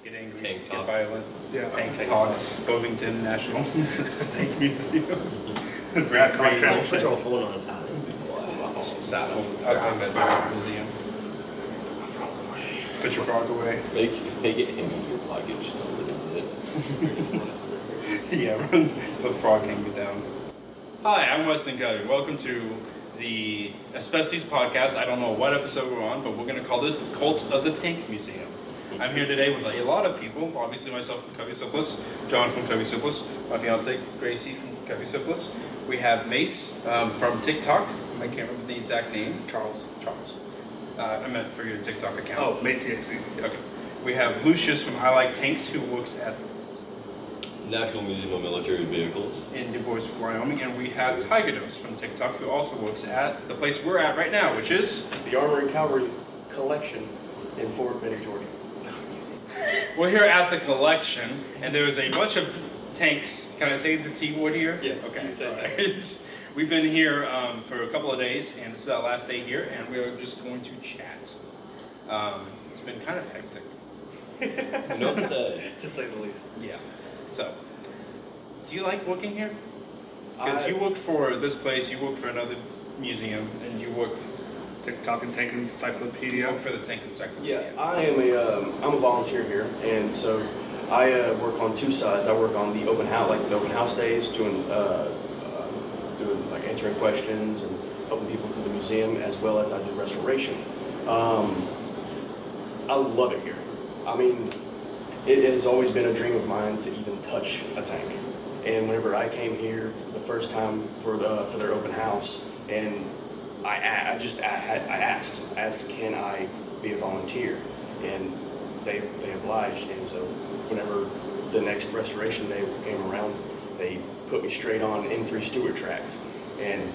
Get angry, Tank get talk. violent. Yeah. Tank talk. Bovington National Tank Museum. Put your phone on silent. Saddle. I was talking about the museum. Put your frog away. Make it him in your pocket just a little bit. Yeah, run the frog hangs down. Hi, I'm Weston Covey. Welcome to the Asbesties podcast. I don't know what episode we're on, but we're going to call this the Cult of the Tank Museum. I'm here today with a lot of people. Obviously myself from Covey Surplus, John from Covey Surplus, my fiance Gracie from Covey Surplus. We have Mace from TikTok. I can't remember the exact name. Charles. I meant for your TikTok account. Oh, Mace.exe. Okay. We have Lucius from I Like Tanks, who works at National Museum of Military Vehicles in Du Bois, Wyoming, and we have Tigerdos from TikTok, who also works at the place we're at right now, which is the Armory Calvery collection in Fort Benning, Georgia. We're here at the collection, and there was a bunch of tanks. Can I say the T word here? Yeah. Okay. Say All right. tanks. We've been here for a couple of days, and this is our last day here, and we are just going to chat. It's been kind of hectic. No say. To say the least. Yeah. So, do you like working here? Because you work for this place, you work for another museum, and you work TikTok and Tank Encyclopedia. for the Tank Encyclopedia. Yeah, I'm a volunteer here, and so I work on two sides. I work on the open house, like the open house days, doing like answering questions and helping people through the museum, as well as I do restoration. I love it here. I mean, it has always been a dream of mine to even touch a tank. And whenever I came here for the first time for their open house, and I asked, can I be a volunteer? And they obliged. And so whenever the next restoration day came around, they put me straight on N3 Stewart tracks, and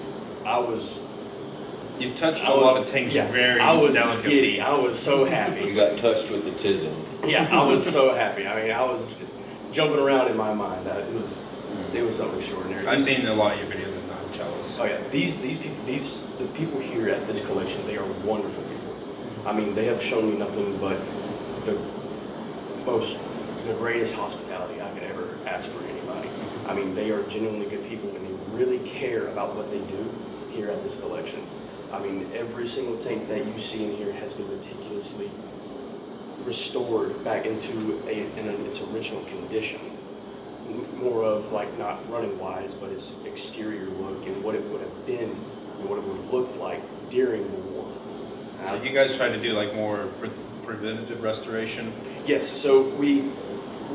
You've touched a lot of tanks very I was delicately. giddy. I was so happy. You got touched with the tism. Yeah, I was so happy. I mean, I was jumping around in my mind. It was something extraordinary. I've seen a lot of your videos, and I'm jealous. Oh yeah, the people here at this collection, they are wonderful people. I mean, they have shown me nothing but the greatest hospitality I could ever ask for anybody. I mean, they are genuinely good people, and they really care about what they do here at this collection. I mean, every single tank that you see in here has been meticulously restored back into its original condition. More of like not running wise, but its exterior look and what it would have been and what it would have looked like during the war. So you guys try to do like more preventative restoration? Yes, so we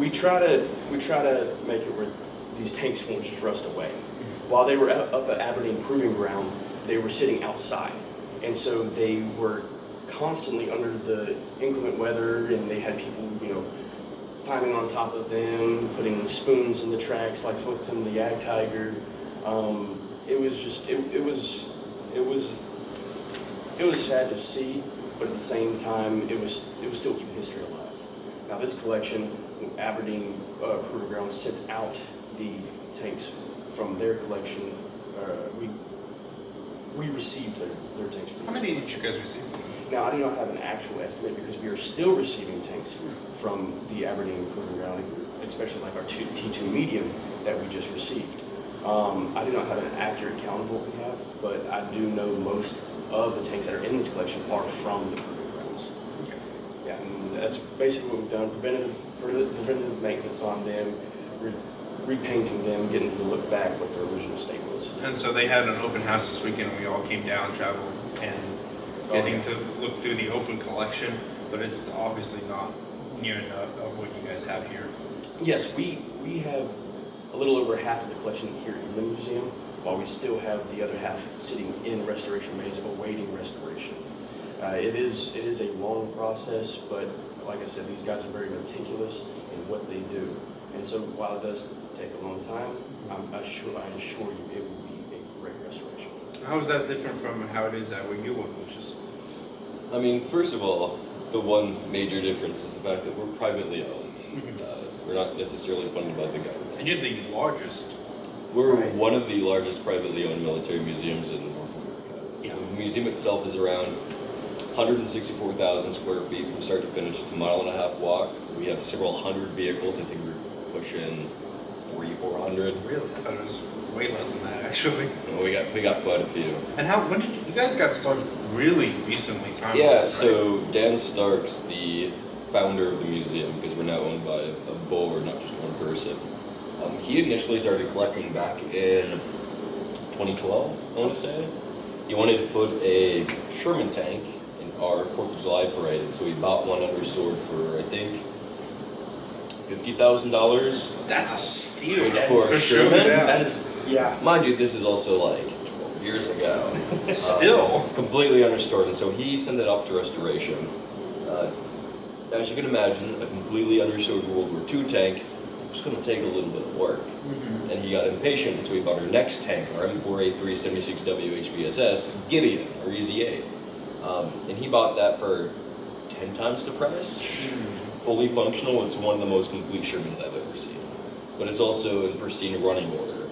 try to make it where these tanks won't just rust away. While they were up at Aberdeen Proving Ground, they were sitting outside, and so they were constantly under the inclement weather, and they had people, climbing on top of them, putting spoons in the tracks like what's in the Yag Tiger. It was sad to see, but at the same time, it was still keeping history alive. Now this collection, Aberdeen Proving Ground sent out the tanks from their collection. We received their tanks. How many did you guys receive? Now, I do not have an actual estimate because we are still receiving tanks from the Aberdeen Proving Ground, especially like our T2 medium that we just received. I do not have an accurate count of what we have, but I do know most of the tanks that are in this collection are from the Proving Grounds. Okay. Yeah, and that's basically what we've done, preventative maintenance on them, repainting them, getting them to look back what their original state was. And so they had an open house this weekend, and we all came down, traveled, and getting to look through the open collection, but it's obviously not near enough of what you guys have here. Yes, we have a little over half of the collection here in the museum, while we still have the other half sitting in restoration bays awaiting restoration. It is a long process, but like I said, these guys are very meticulous in what they do. And so while it does take a long time, I assure you it will be a great restoration. How is that different from how it is at where you work, Lucius? I mean, first of all, the one major difference is the fact that we're privately owned. We're not necessarily funded by the government. And you're the largest. We're one of the largest privately owned military museums in North America. Yeah. The museum itself is around 164,000 square feet from start to finish. It's a 1.5 mile walk. We have several hundred vehicles. I think we're pushing 400. Really? I thought it was way less than that, actually. No, we got quite a few. And when did you guys got started really recently, time-wise, Yeah, right? so Dan Starks, the founder of the museum, because we're now owned by a board, not just one person. He initially started collecting back in 2012, I want to say. He wanted to put a Sherman tank in our 4th of July parade, and so he bought one understored for, I think, $50,000. That's a steal. For Sherman? yeah. That is, yeah. Mind you, this is also like 12 years ago. Still. Completely understored, and so he sent it up to restoration. As you can imagine, a completely understored World War II tank was going to take a little bit of work. Mm-hmm. And he got impatient, so he bought our next tank, our M4A3 76W HVSS, Gideon, or EZ8. And he bought that for 10 times the price. Fully functional, it's one of the most complete Shermans I've ever seen. But it's also in pristine running order.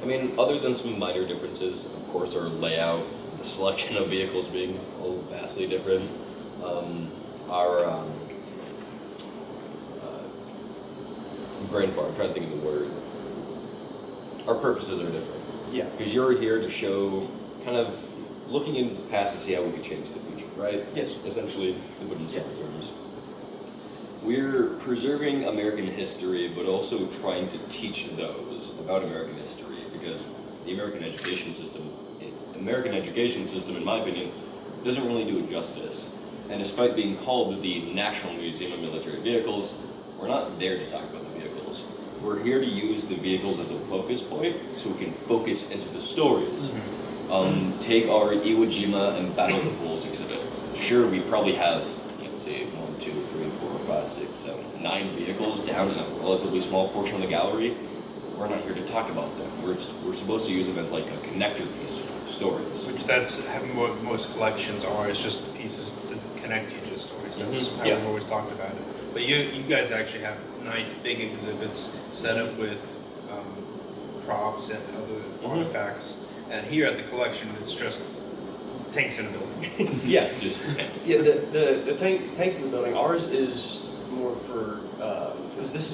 I mean, other than some minor differences, of course, our layout, the selection of vehicles being all vastly different. Our brain fart, I'm trying to think of the word. Our purposes are different. Yeah. Because you're here to show, kind of looking into the past to see how we could change the future, right? Yes. Essentially, to put it in simple terms. We're preserving American history, but also trying to teach those about American history, because the American education system, in my opinion, doesn't really do it justice. And despite being called the National Museum of Military Vehicles, we're not there to talk about the vehicles. We're here to use the vehicles as a focus point so we can focus into the stories. Take our Iwo Jima and Battle of the Bulge exhibit. Sure, we probably have, let's see, 1, 2, 3, 4, 5, 6, 7, 9 vehicles down in a relatively small portion of the gallery. We're not here to talk about them. We're supposed to use them as like a connector piece for stories. Which that's what most collections are. It's just the pieces to connect you to the stories. That's how we've always talked about it. But you guys actually have nice big exhibits set up with props and other artifacts. And here at the collection, it's just tanks in a building. Yeah, just Yeah, the tanks in the building. Ours is more for because this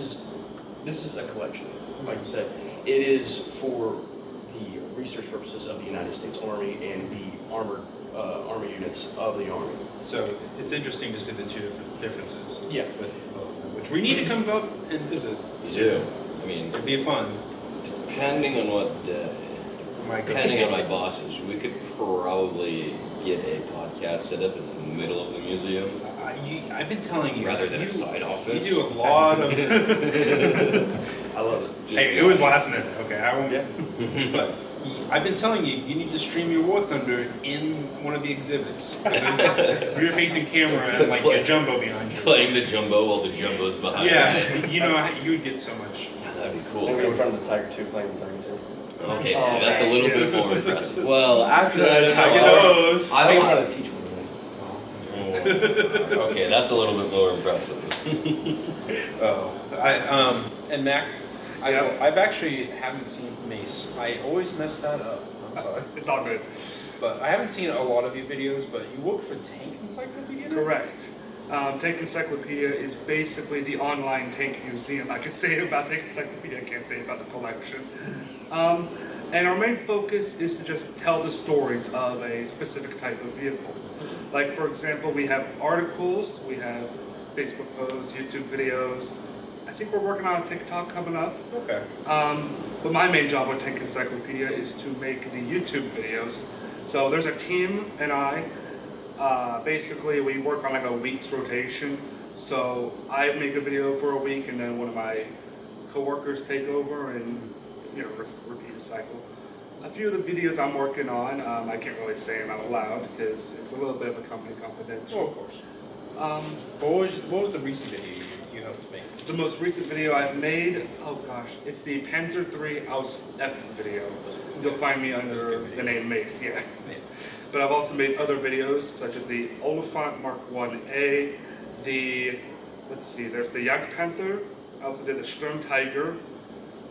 is a collection. Like I said, it is for the research purposes of the United States Army and the armored army units of the Army. So it's interesting to see the two differences. Yeah. With both of them, which we need to come up and visit. Yeah. I mean, It'd be fun. depending on what day, depending on my bosses, we could probably get a podcast set up in the middle of the museum. I've been telling you. Rather than a side office. You do a lot of. I love it. Hey, it was last minute. Okay, I won't. Yeah. But I've been telling you, you need to stream your War Thunder in one of the exhibits. You're facing camera and like a jumbo behind you. Playing the jumbo while the jumbo's behind. Yeah, you know, you would get so much. Yeah, that'd be cool. And we're in front of the Tiger 2, playing the Tiger 2. Okay, that's a little bit more impressive. Well, actually, I don't Tiger know. nose. I think I'm trying to teach one Okay, that's a little bit more impressive. And Mac, Yeah. I've actually haven't seen Mace. I always mess that up. I'm sorry. It's all good. But I haven't seen a lot of your videos, but you work for Tank Encyclopedia? Correct. Tank Encyclopedia is basically the online tank museum. I can say it about Tank Encyclopedia, I can't say it about the collection. And our main focus is to just tell the stories of a specific type of vehicle. Like, for example, we have articles, we have Facebook posts, YouTube videos. I think we're working on a TikTok coming up. Okay. But my main job with Tank Encyclopedia is to make the YouTube videos. So there's a team and I. Basically, we work on like a week's rotation. So I make a video for a week, and then one of my coworkers take over and repeat recycle. A few of the videos I'm working on, I can't really say them out loud because it's a little bit of a company confidential. Oh, of course. What was the recent video you helped make? The most recent video I've made, oh gosh, it's the Panzer III Aus F video. You'll find me under the name Mace, yeah. But I've also made other videos such as the Oliphant Mark 1A, there's the Jagd Panther, I also did the Sturm Tiger.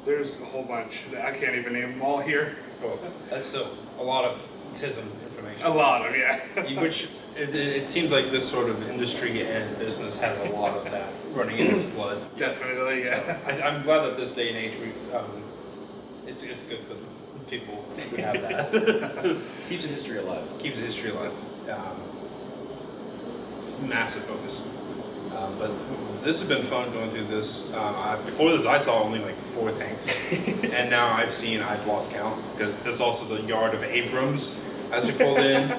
There's a whole bunch. I can't even name them all here. Cool. That's still a lot of TISM information. A lot of, yeah. Which it seems like this sort of industry and business has a lot of that running in its blood. Definitely, yeah. So I'm glad that this day and age it's good for people who have that. Keeps the history alive. Keeps history alive. Massive focus. But this has been fun going through this. Before this, I saw only like 4 tanks, and now I've lost count because there's also the yard of Abrams as we pulled in.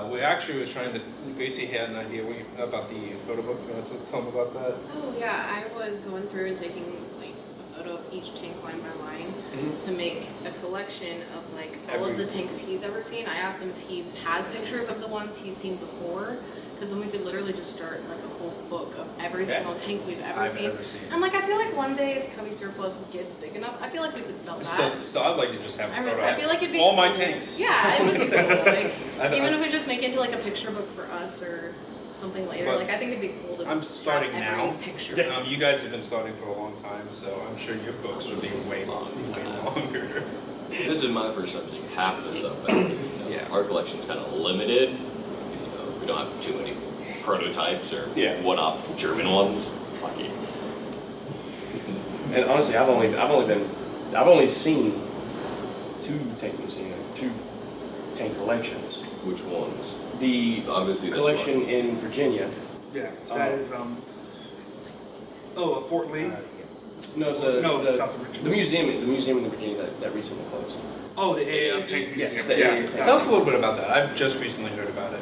We actually was trying to. Gracie had an idea about the photo book. You want to tell them about that? Oh yeah, I was going through and taking like a photo of each tank line by line to make a collection of like all of the tanks he's ever seen. I asked him if he has pictures of the ones he's seen before, because then we could literally just start like a whole book of every single tank we've ever seen. And like I feel like one day if Covey Surplus gets big enough, I feel like we could sell that. Still, I'd like to just have a photo. I feel like it'd be all cool. my tanks. Yeah, it would be cool. Like even if we just make it into like a picture book for us or something later. But like I think it'd be cool to I'm starting have now. every picture. You guys have been starting for a long time, so I'm sure your books would be way longer. This is my first time seeing half of the stuff. Yeah. Our collection's kind of limited. We don't have too many prototypes or one-off German ones. Lucky. And honestly, I've only seen 2 tank collections. Which ones? The Obviously this collection one. in Virginia. Yeah, that is Fort Lee. No, it's South of Richmond. the museum in Virginia that recently closed. Oh, the AAF Tank Museum. Yes, the AAF Tank. Tell us a little bit about that. I've just recently heard about it.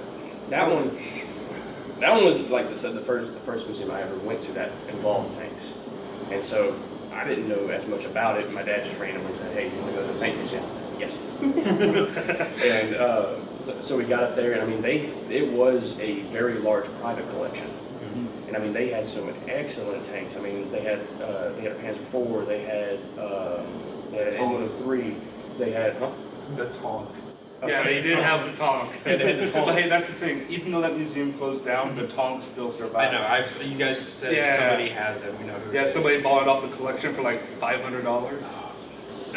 That one was like the first museum I ever went to that involved tanks, and so I didn't know as much about it. My dad just randomly said, "Hey, you want to go to the tank museum?" I said, "Yes." And so we got up there, and I mean, it was a very large private collection, and I mean, they had some excellent tanks. I mean, they had a Panzer IV, they had an M103, they had The Tonk. Yeah, they did have the Tonk. But hey, that's the thing. Even though that museum closed down, the Tonk still survives. I know. You guys said somebody has it. We know who. Yeah, somebody bought it off the collection for like $500.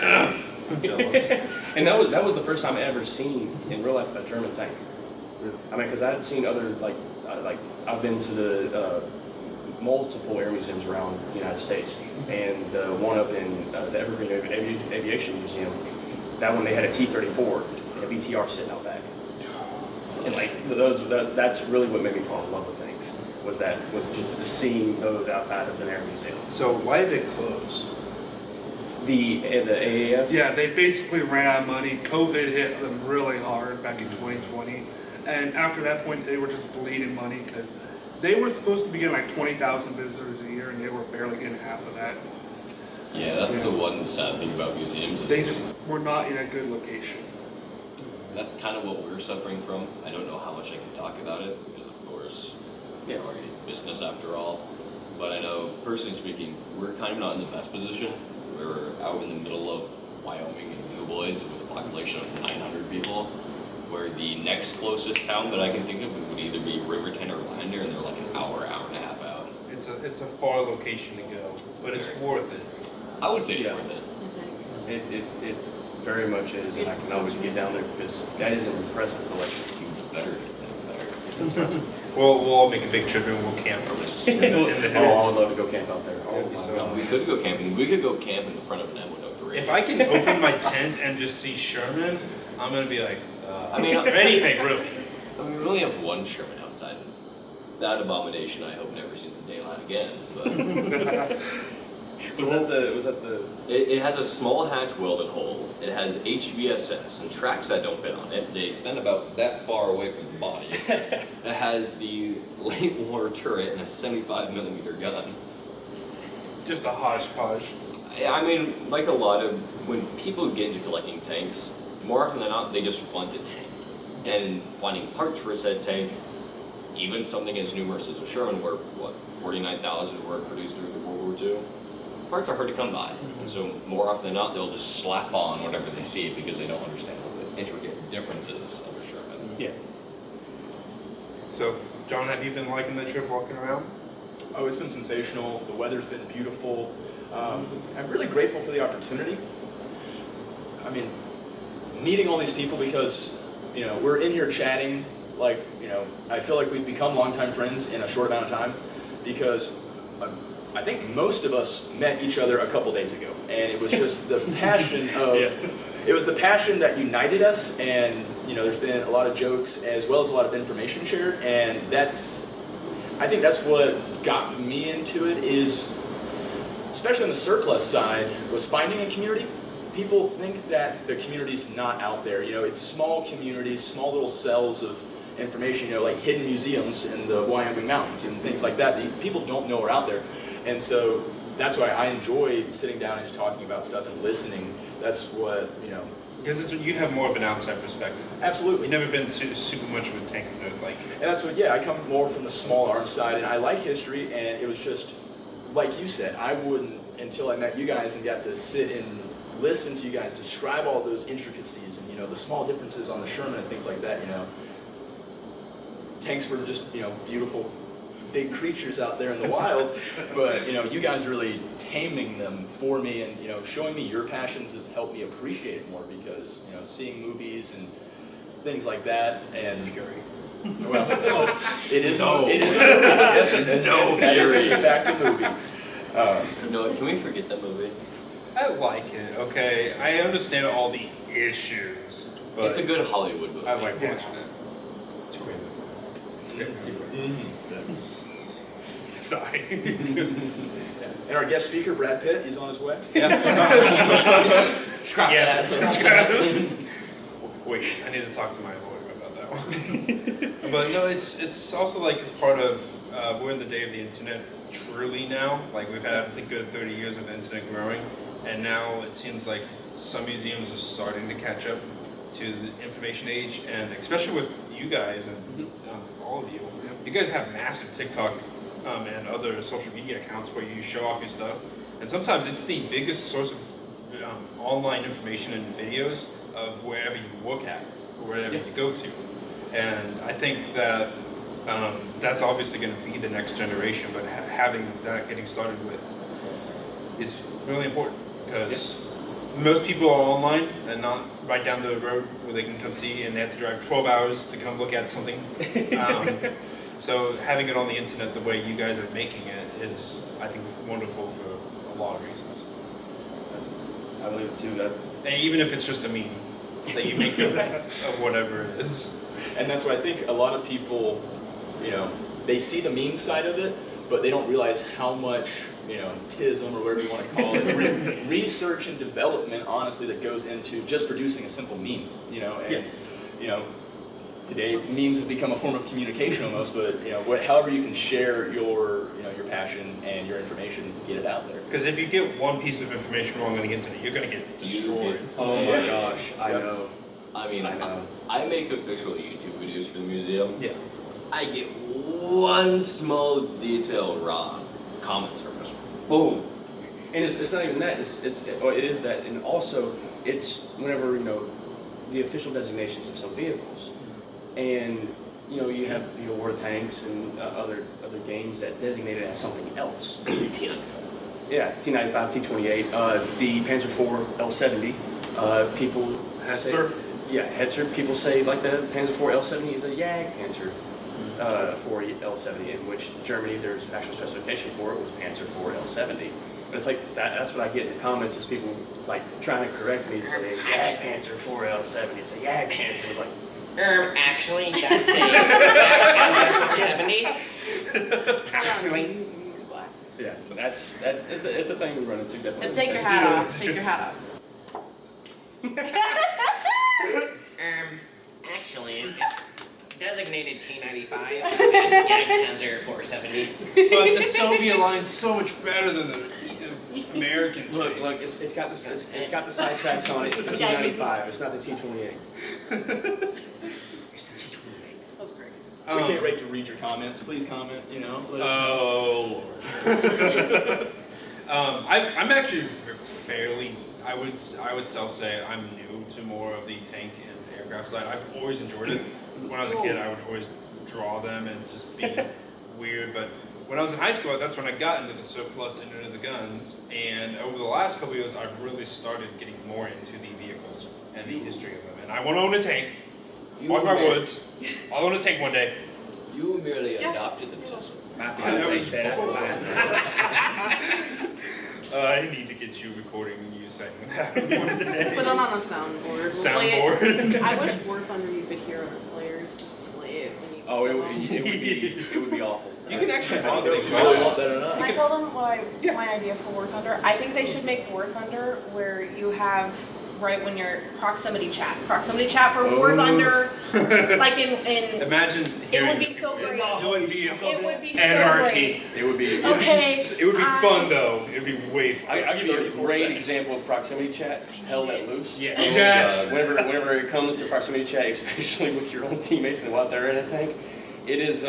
I'm jealous. And that was the first time I ever seen in real life a German tank. I mean, because I had seen other like I've been to the multiple air museums around the United States, and the one up in the Evergreen Aviation Museum, that one they had a T-34 and a BTR sitting out back, and like that's really what made me fall in love with things. Was just seeing those outside of an air museum. So why did it close? The AAF. Yeah, they basically ran out of money. COVID hit them really hard back in 2020. And after that point, they were just bleeding money because they were supposed to be getting like 20,000 visitors a year, and they were barely getting half of that. Yeah, that's the one sad thing about museums. They just were not in a good location. That's kind of what we're suffering from. I don't know how much I can talk about it because, of course, we're already business after all. But I know, personally speaking, we're kind of not in the best position. We're out in the middle of Wyoming and New Boys with a population of 900 people, where the next closest town that I can think of would either be Riverton or Lander, and they're like an hour and a half out. It's a far location to go, but it's worth it. I would say it's worth it. It very much is, and I can always get down there because that is an impressive collection. You better get them better. It's impressive. We'll all make a big trip and we'll camp in the hills. I would love to go camp out there. That'd be so God. We could go camping. We could go camp in front of an M103. If I can open my tent and just see Sherman, I'm gonna be like, I mean, or anything really. I mean, we only have one Sherman outside. That abomination, I hope, never sees the daylight again. But Was that the? it has a small hatch welded hole. It has HVSS and tracks that don't fit on it. They extend about that far away from the body. It has the late war turret and a 75mm gun. Just a hodgepodge. I mean, like a lot of when people get into collecting tanks, more often than not, they just want the tank. And finding parts for said tank, even something as numerous as a Sherman, where 49,000 were produced through the World War II. Parts are hard to come by, and so more often than not, they'll just slap on whatever they see because they don't understand all the intricate differences of a Sherman. Yeah. So, John, have you been liking the trip walking around? Oh, it's been sensational. The weather's been beautiful. I'm really grateful for the opportunity. I mean, meeting all these people because, we're in here chatting, like, I feel like we've become longtime friends in a short amount of time because I think most of us met each other a couple days ago, and it was just the passion of, it was the passion that united us, and, there's been a lot of jokes as well as a lot of information shared, and I think that's what got me into it is, especially on the surplus side, was finding a community. People think that the community's not out there. It's small communities, small little cells of information, like hidden museums in the Wyoming mountains and things like that people don't know are out there. And so that's why I enjoy sitting down and just talking about stuff and listening. That's what, Because you have more of an outside perspective. Absolutely. You've never been super much of a tank nerd, like. And that's what, I come more from the small arms side, and I like history, and it was just, like you said, I wouldn't, until I met you guys and got to sit and listen to you guys describe all those intricacies and, the small differences on the Sherman and things like that, Tanks were just, beautiful, big creatures out there in the wild, but, you guys really taming them for me and, showing me your passions have helped me appreciate it more because, seeing movies and things like that and... Fury. Well, it is a movie, yes. That is in fact a movie. No, can we forget that movie? I like it, okay? I understand all the issues, but... It's a good Hollywood movie. I like watching it. It's a great movie. Mm-hmm. Sorry. And our guest speaker, Brad Pitt, he's on his way. Scrap that. Wait, I need to talk to my lawyer about that one. But no, it's also like part of, we're in the day of the internet truly now. Like we've had, I think, good 30 years of the internet growing. And now it seems like some museums are starting to catch up to the information age. And especially with you guys and all of you, you guys have massive TikTok and other social media accounts where you show off your stuff. And sometimes it's the biggest source of online information and videos of wherever you look at or wherever you go to. And I think that that's obviously going to be the next generation, but having that getting started with is really important because most people are online and not right down the road where they can come see and they have to drive 12 hours to come look at something. So having it on the internet the way you guys are making it is, I think, wonderful for a lot of reasons. I believe it too. And even if it's just a meme that you make of whatever it is. And that's why I think a lot of people, they see the meme side of it, but they don't realize how much, tism or whatever you want to call it, research and development, honestly, that goes into just producing a simple meme, today memes have become a form of communication almost, but however you can share your passion and your information, get it out there. Because if you get one piece of information wrong on the internet, you're going to get destroyed. Oh my gosh, I know. I mean, I make official YouTube videos for the museum. Yeah. I get one small detail wrong. Comment service. Boom. And it's not even that. It is that, and also it's whenever the official designations of some vehicles, and you have the War of Tanks and other games that designate it as something else. T95. Yeah, T95, T28, the Panzer IV L70. People Hetzer. Hetzer. People say like the Panzer IV L70 is a Jag Panzer IV L70, in which Germany there's actual specification for it was Panzer IV L70. But it's like that's what I get in the comments is people like trying to correct me and say Jag Panzer IV L70. It's a Jag Panzer. It's like. Actually, that's a 470. Actually. Yeah, it's a thing we run into definitely. And take your hat off. Take your hat off. Actually, it's designated T95 and Panzer 470. But the Soviet line's so much better than the American Look, tanks. it's got the side tracks on it. It's the T95. It's not the T28. It's the T28. That was great. We can't wait to read your comments. Please comment, let us know. Oh, Lord. I'm actually fairly, I would self-say I'm new to more of the tank and aircraft side. I've always enjoyed it. When I was a kid, I would always draw them and just be weird, but when I was in high school, that's when I got into the surplus and into the guns. And over the last couple of years, I've really started getting more into the vehicles and the history of them. And I want to own a tank. Walk my woods. I'll own a tank one day. You merely adopted the system. I need to get you recording you saying that one day. Put it on a soundboard. We'll Soundboard. play it. I wish War Thunder you could hear other players just play it when you. Oh, it would be awful. You can actually I don't know if things you really up. want that or not. Can I tell them my idea for War Thunder? I think they should make War Thunder where you have right when you're proximity chat for War Thunder, like in. Imagine It would be so great. It would be It would be so anarchy. great. It would be. Okay. It would be fun though. It would be way fun. I'll give you a 34 great seconds. example of proximity chat. Hell let loose. Yeah. Oh, Yes. God. Whenever it comes to proximity chat, especially with your own teammates and what they're in a tank, it is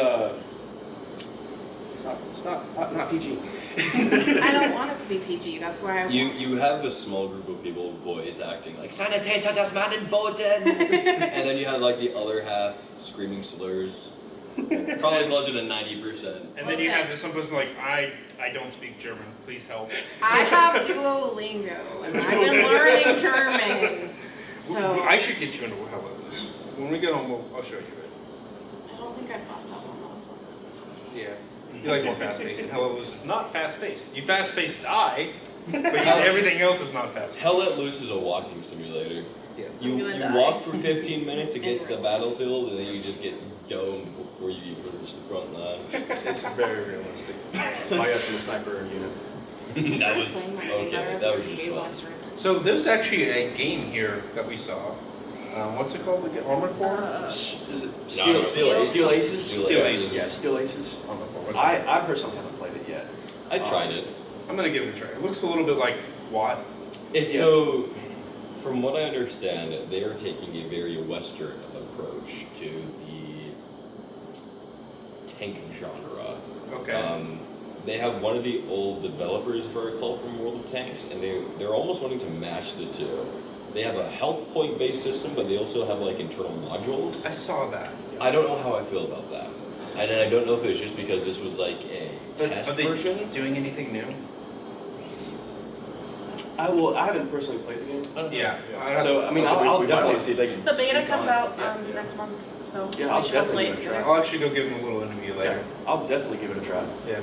it's not PG. I don't want it to be PG. That's why I. You have a small group of people voice acting like Sanitäter das Mannenboten, and then you have like the other half screaming slurs. Probably closer to 90%. And then you have this one person like, I don't speak German. Please help. I have Duolingo and I've been learning German. So I should get you into Hello Loose. When we get home, I'll show you it. I don't think I popped up on those one. Yeah. You like more fast paced, and Hello Loose is not fast paced. You fast paced die, but everything else is not fast paced. Hell Let Loose is a walking simulator. Yes. You I'm gonna die. walk for 15 minutes to get to the real. battlefield, and then you just get domed before you even reach the front line. It's very realistic. I got some sniper unit. That was Playing my okay. favorite That was just Halo fun. instrument. So there's actually a game here that we saw. What's it called again? Armored Core? Is it No. Steel Aces? Steel Steel Aces. Aces. Yeah, Steel Aces. Armored Core. What's it? I personally haven't played it yet. I tried it. I'm gonna give it a try. It looks a little bit like WAT. It's Yeah. so, from what I understand, they are taking a very Western approach to the tank genre. Okay. They have one of the old developers, if I recall, from World of Tanks, and they're almost wanting to match the two. They have a health point based system, but they also have like internal modules. I saw that. I don't know how I feel about that. And I don't know if it was just because this was like a test Are they version. doing anything new? I haven't personally played the game. Yeah. So I mean, Also, I'll we might definitely want to see if they can. The beta speak comes on it. out Yeah. next month, so Yeah, we I'll should definitely play give it a together. try. I'll actually go give them a little interview later. I'll definitely give it a try. Yeah.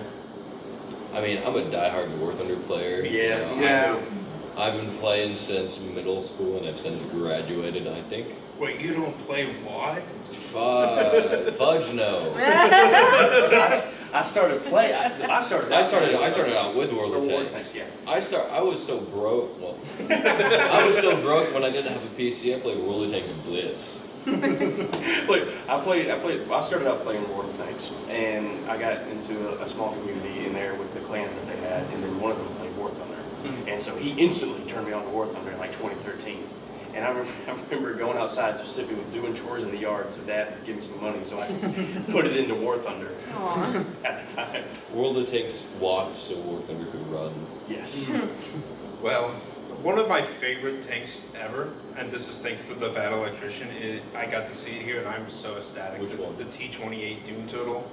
I mean, I'm a diehard War Thunder player. Yeah. Yeah. I've been playing since middle school, and I've since graduated, I think. Wait, you don't play WAT? Fudge no. I started playing. I started. I started out with World of War Tanks. Yeah. I was so broke. Well, I was so broke when I didn't have a PC. I played World of Tanks Blitz. Look, I started out playing War of Tanks, and I got into a small community in there with the clans that they had, and then one of them played War Thunder, and so he instantly turned me on to War Thunder in like 2013. And I remember going outside specifically doing chores in the yard, so Dad would give me some money so I could put it into War Thunder Aw. at the time. World of Tanks walked so War Thunder could run. Yes. Well, one of my favorite tanks ever, and this is thanks to the Fat Electrician, I got to see it here and I'm so ecstatic. Which one? The T-28 Doom Turtle.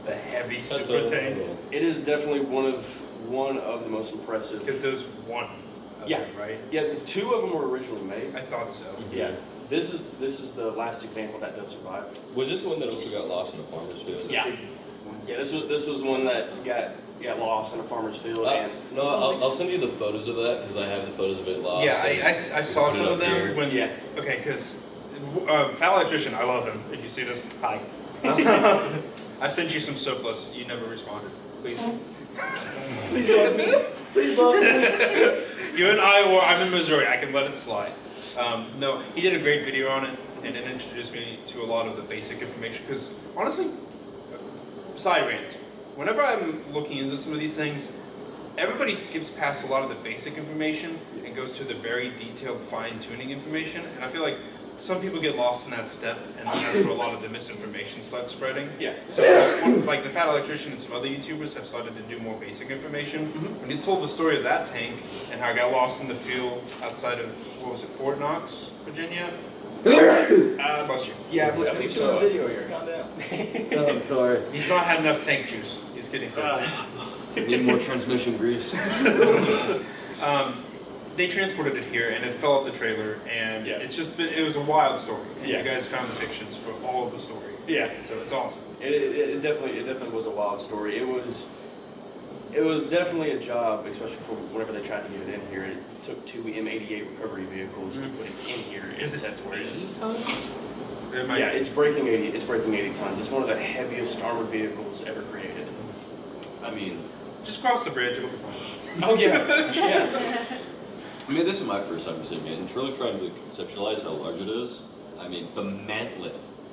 The heavy That's super a- tank. It is definitely one of the most impressive. Because there's one of Yeah. them, right? Yeah, two of them were originally made. I thought so. Yeah. This is the last example that does survive. Was this the one that also got lost in a farmer's field? Yeah. Yeah, this was one that got lost in a farmer's field, and No, I'll send you the photos of that because I have the photos of it lost. Yeah, I saw Put it some up of them here. when. Yeah. Okay, because Fat Electrician, I love him. If you see this, hi. I've sent you some surplus. You never responded. Please. Please love me. Please love me. You're in Iowa. I'm in Missouri. I can let it slide. No, he did a great video on it, and it introduced me to a lot of the basic information. Because honestly, side rant. Whenever I'm looking into some of these things, everybody skips past a lot of the basic information and goes to the very detailed fine-tuning information. And I feel like some people get lost in that step, and then that's where a lot of the misinformation starts spreading. yeah. So, like the Fat Electrician and some other YouTubers have started to do more basic information. When you told the story of that tank and how it got lost in the field outside of, what was it, Fort Knox, Virginia? Bless you. Yeah, I believe so. Video here. Calm down. Oh, I'm sorry. He's not had enough tank juice. He's getting sick. Need more transmission grease. They transported it here, and it fell off the trailer, and Yeah. it was a wild story. And Yeah. you guys found the pictures for all of the story. Yeah. So it's awesome. It definitely was a wild story. It was definitely a job, especially for whenever they tried to get it in here. It took 2 M88 recovery vehicles to put it in here and Because set it's where it is. 80 tons? Yeah, it's breaking 80. It's breaking 80 tons. It's one of the heaviest armored vehicles ever created. I mean, Just cross the bridge, it'll be fine. Oh yeah, yeah. I mean, this is my first time seeing it, and really trying to conceptualize how large it is. I mean, the mantlet.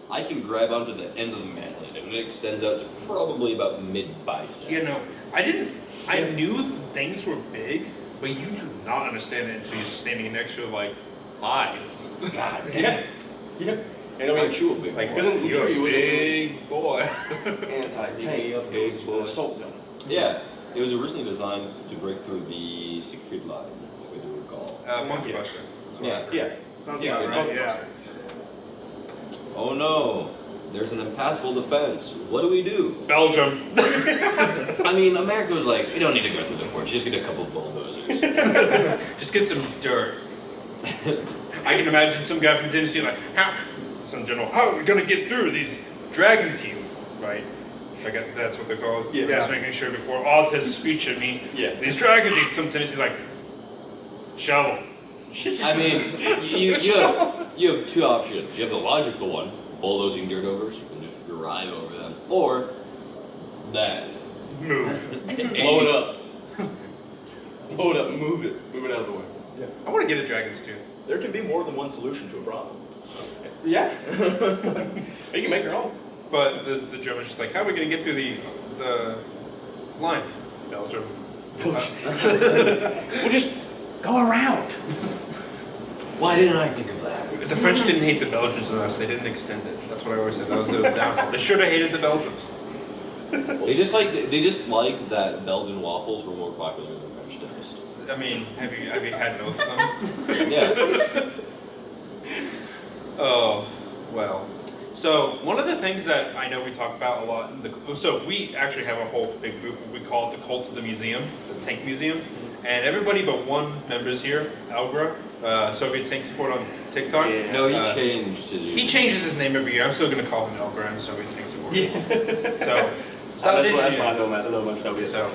I can grab onto the end of the mantlet, and it extends out to probably about mid-bicep. You know, I knew things were big, but you do not understand it until you're standing next to it like, hi. God Yeah. Yeah. And I mean, chew a big Like, boy. wasn't- you're it a was a- big boy. anti-tank. It was an assault gun. Yeah, it was originally designed to break through the Siegfried line, if I do recall. Monkey Yeah. Buster. That's what Yeah. I've heard. Yeah. Sounds Yeah, about right, Monkey yeah. Buster. Oh no, there's an impassable defense. What do we do? Belgium. I mean, America was like, we don't need to go through the forts, just get a couple bulldozers. Just get some dirt. I can imagine some guy from Tennessee like, some general, how are we gonna get through these dragon teeth, right? Like that's what they're called. Yeah. Just making sure before Altes screech at me. Yeah. These dragon teeth. Some Tennessee's like, shovel. I mean, you have 2 options. You have the logical one, bulldozing dirt over, so you can just drive over them. Or that. Move. Blow it up. Blow it up and move it. Move it out of the way. Yeah. I want to get a dragon's tooth. There can be more than one solution to a problem. Yeah. You can make your own. But the Germans just like, how are we gonna get through the line? Belgium. We'll just go around. Why didn't I think of that? The French didn't hate the Belgians enough, so they didn't extend it. That's what I always said. That was the downfall. They should have hated the Belgians. They just like that Belgian waffles were more popular than French toast. I mean, have you had both of them? Yeah. Oh, well. So one of the things that I know we talk about a lot, so we actually have a whole big group. We call it the Cult of the Museum, the Tank Museum, and everybody but one member's here, Algra, Soviet Tank Support on TikTok. Yeah. No, he changed his He changes his name every year. I'm still gonna call him Algra and Soviet Tank Support. Yeah. So stop That's changing what I it. know him as. I know him as Soviet. So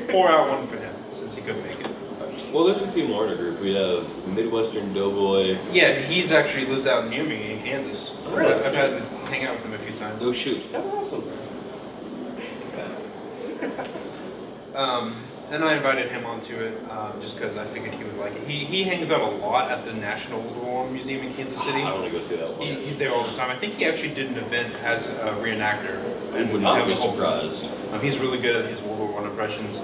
pour out one for him since he couldn't make it. Well, there's a few more in our group. We have Midwestern Doughboy. Yeah, he's actually lives out near me in Kansas. Really? I've had to hang out with him a few times. Oh shoot. That's awesome. And I invited him onto it just because I figured he would like it. He hangs out a lot at the National World War I Museum in Kansas City. I want to go see that one. He's there all the time. I think he actually did an event as a reenactor. I would have not be a whole- surprised. He's really good at his World War I impressions.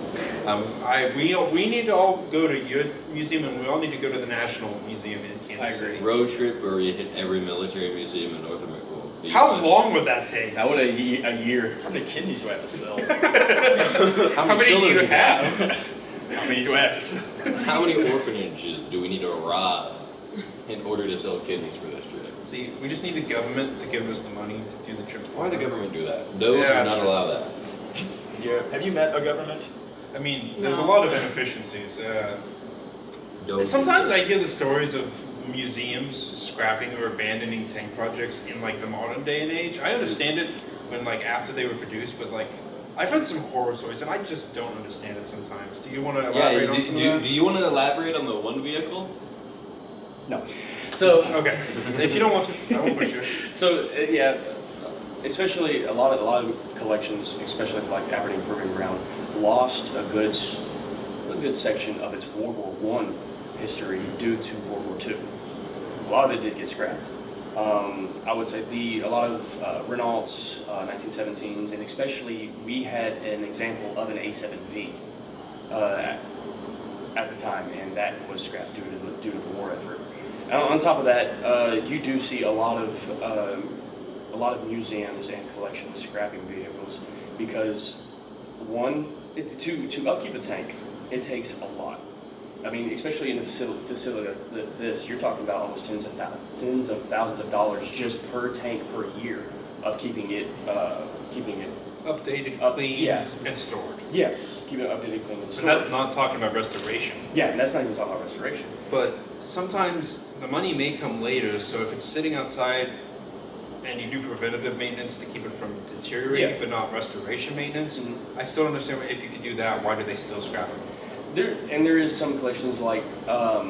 We need to all go to your museum, and we all need to go to the National Museum in Kansas City. Road trip where we hit every military museum in North America. How long would that take? That would a year. How many kidneys do I have to sell? How many do children you have? How many do I have to sell? How many orphanages do we need to rob in order to sell kidneys for this trip? See, we just need the government to give us the money to do the trip. Why the government do that? No, Yeah, do not sure. allow that. Yeah. Have you met a government? I mean, there's a No. lot of inefficiencies. Don't Sometimes do I hear the stories of museums scrapping or abandoning tank projects in like the modern day and age. I understand it when like after they were produced, but like I've heard some horror stories and I just don't understand it sometimes. Do you want to elaborate on some of that? do you want to elaborate on the one vehicle? No. So Okay, if you don't want to, I won't push you. So yeah, especially a lot of collections, especially like Aberdeen Proving Ground, lost a good section of its World War I history due to World War II. A lot of it did get scrapped. I would say a lot of Renault's 1917s, and especially we had an example of an A7V at the time, and that was scrapped due to the war effort. On top of that, you do see a lot of museums and collections scrapping vehicles because one, to upkeep a tank, it takes a lot. I mean, especially in a facility like this, you're talking about almost tens of thousands of dollars just per tank per year of keeping it Updated, cleaned, yeah. and stored. Yeah, keeping it updated, clean, and And stored. that's not talking about restoration. Yeah, and that's not even talking about restoration. But sometimes the money may come later, so if it's sitting outside and you do preventative maintenance to keep it from deteriorating, Yeah. but not restoration maintenance, Mhm. I still don't understand if you could do that, why do they still scrap it? There is some collections like I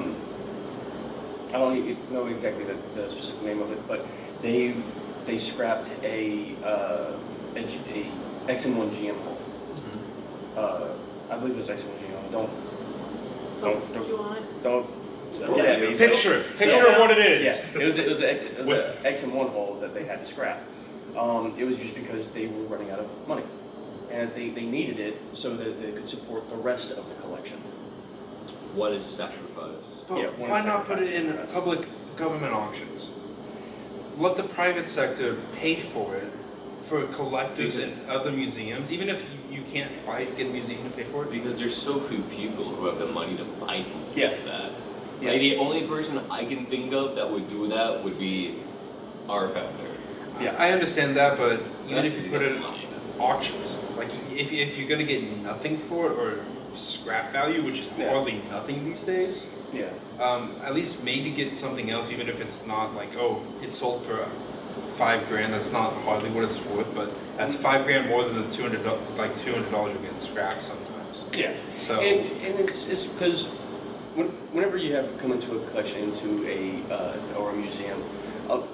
don't even know exactly the specific name of it, but they scrapped a XM1 GM hull. I believe it was XM1 GM. Don't You want it? get at me. Picture of what it is. Yeah, it was an XM1 hull that they had to scrap. It was just because they were running out of money, and they needed it so that they could support the rest of the collection. What is sacrificed? But Yeah, one why not put it sacrifice in for the rest. public government auctions? Let the private sector pay for it for collectors Because- and other museums, even if you can't get a museum to pay for it. Because there's so few people who have the money to buy something Yeah. like that. Yeah. Like, the only person I can think of that would do that would be our founder. Yeah. I understand that, but even That's if you because put he it in got money. auctions, like if you're gonna get nothing for it or scrap value, which is Yeah. hardly nothing these days, Yeah. at least maybe get something else, even if it's not like, oh, it's sold for $5,000. That's not hardly what it's worth, but that's $5,000 more than the $200 you're getting scrapped sometimes. Yeah. So And it's because whenever you have come into a collection, into or a museum,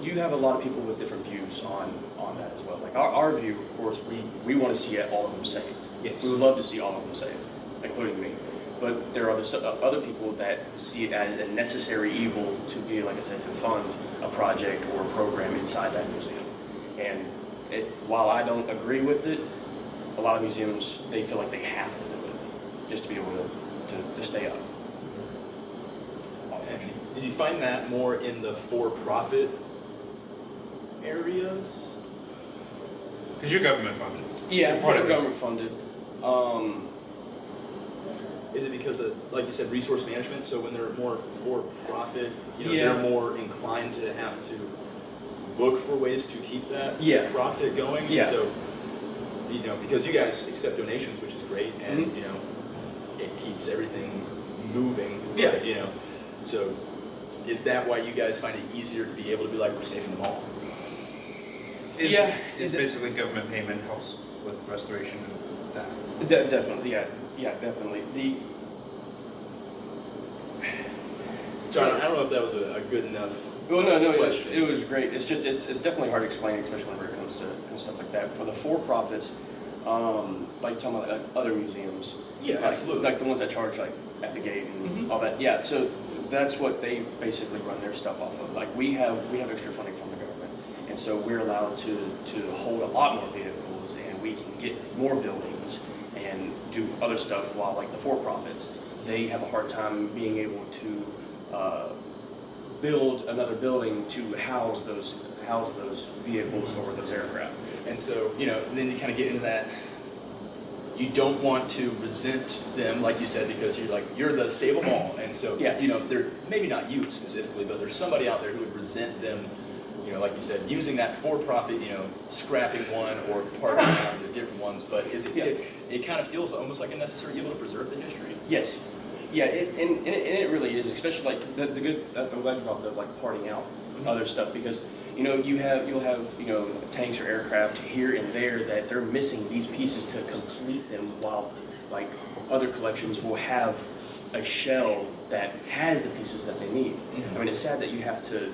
you have a lot of people with different views on that as well. Like our view, of course, we want to see all of them saved. Yes. We would love to see all of them saved, including me. But there are other people that see it as a necessary evil to be, like I said, to fund a project or a program inside that museum. And while I don't agree with it, a lot of museums, they feel like they have to do it just to be able to stay up. Did you find that more in the for-profit areas? because you're government funded. Yeah, part of it. government funded. Is it because of, like you said, resource management? So when they're more for-profit, Yeah. they're more inclined to have to look for ways to keep that Yeah. profit going. And Yeah. so, because you guys accept donations, which is great, and Mhm. it keeps everything moving. Yeah. So, is that why you guys find it easier to be able to be like, we're saving them all? It's It- basically government payment helps with restoration and that. Definitely, yeah, definitely. So I don't know if that was a good enough. Well, no, question. it was great. It's just it's definitely hard to explain, especially whenever it comes to stuff like that. For the for-profits, like talking about other museums, Yeah, like, absolutely. like the ones that charge like at the gate and all that. Yeah, so that's what they basically run their stuff off of. Like we have extra funding from the government, and so we're allowed to hold a lot more vehicles, and we can get more buildings and do other stuff. While like the for-profits, they have a hard time being able to build another building to house those vehicles or those aircraft. And so, then you kind of get into that. You don't want to resent them, like you said, because you're the save them all. And so, Yeah. they're maybe not you specifically, but there's somebody out there who would resent them, like you said, using that for-profit, scrapping one or parting out the different ones. But it kind of feels almost like a necessary evil to preserve the history. Yes. Yeah, it really is, especially like the good. I'm glad you brought up like parting out other stuff because you'll have tanks or aircraft here and there that they're missing these pieces to complete them, while like other collections will have a shell that has the pieces that they need. I mean, it's sad that you have to